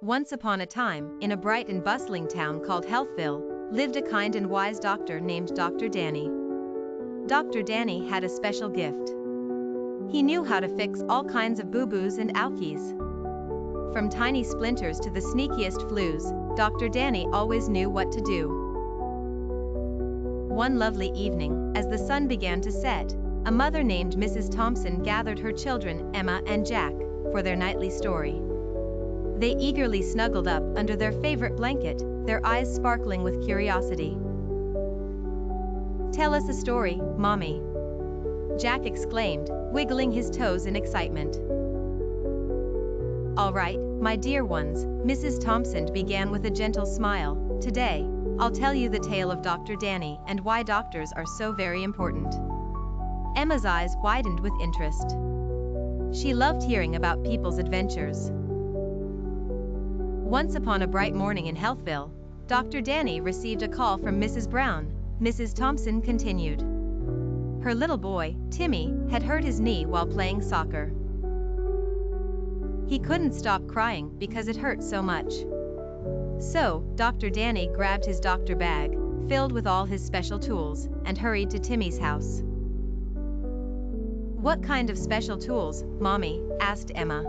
Once upon a time, in a bright and bustling town called Healthville, lived a kind and wise doctor named Dr. Danny. Dr. Danny had a special gift. He knew how to fix all kinds of boo-boos and ouchies. From tiny splinters to the sneakiest flus, Dr. Danny always knew what to do. One lovely evening, as the sun began to set, a mother named Mrs. Thompson gathered her children, Emma and Jack, for their nightly story. They eagerly snuggled up under their favorite blanket, their eyes sparkling with curiosity. "Tell us a story, Mommy," Jack exclaimed, wiggling his toes in excitement. "All right, my dear ones," Mrs. Thompson began with a gentle smile. "Today, I'll tell you the tale of Dr. Danny and why doctors are so very important." Emma's eyes widened with interest. She loved hearing about people's adventures. Once upon a bright morning in Healthville, Dr. Danny received a call from Mrs. Brown. Mrs. Thompson continued. Her little boy, Timmy, had hurt his knee while playing soccer. He couldn't stop crying because it hurt so much. So, Dr. Danny grabbed his doctor bag, filled with all his special tools, and hurried to Timmy's house. "What kind of special tools, Mommy?" asked Emma.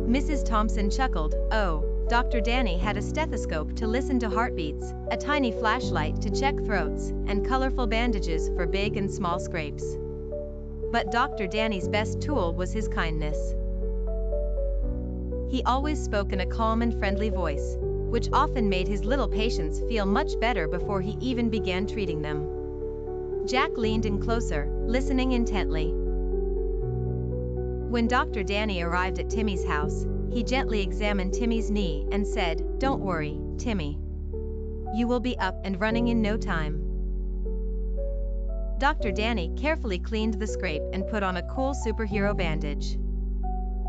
Mrs. Thompson chuckled. "Oh, Dr. Danny had a stethoscope to listen to heartbeats, a tiny flashlight to check throats, and colorful bandages for big and small scrapes. But Dr. Danny's best tool was his kindness. He always spoke in a calm and friendly voice, which often made his little patients feel much better before he even began treating them." Jack leaned in closer, listening intently. When Dr. Danny arrived at Timmy's house, he gently examined Timmy's knee and said, "Don't worry, Timmy. You will be up and running in no time." Dr. Danny carefully cleaned the scrape and put on a cool superhero bandage.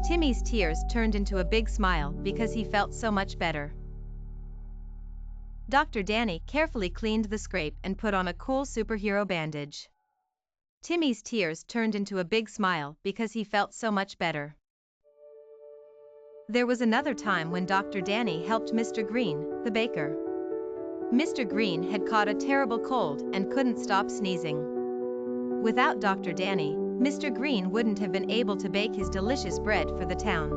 Timmy's tears turned into a big smile because he felt so much better. Dr. Danny carefully cleaned the scrape and put on a cool superhero bandage. Timmy's tears turned into a big smile because he felt so much better. There was another time when Dr. Danny helped Mr. Green, the baker. Mr. Green had caught a terrible cold and couldn't stop sneezing. Without Dr. Danny, Mr. Green wouldn't have been able to bake his delicious bread for the town.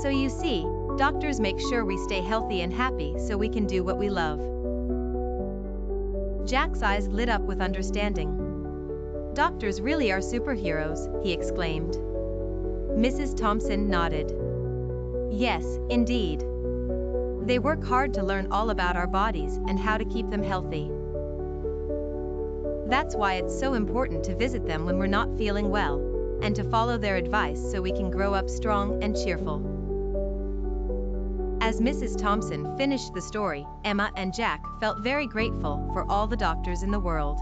So you see, doctors make sure we stay healthy and happy so we can do what we love. Jack's eyes lit up with understanding. "Doctors really are superheroes," he exclaimed. Mrs. Thompson nodded. "Yes, indeed. They work hard to learn all about our bodies and how to keep them healthy. That's why it's so important to visit them when we're not feeling well, and to follow their advice so we can grow up strong and cheerful." As Mrs. Thompson finished the story, Emma and Jack felt very grateful for all the doctors in the world.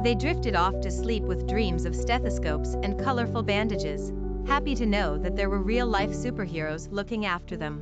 They drifted off to sleep with dreams of stethoscopes and colorful bandages, happy to know that there were real-life superheroes looking after them.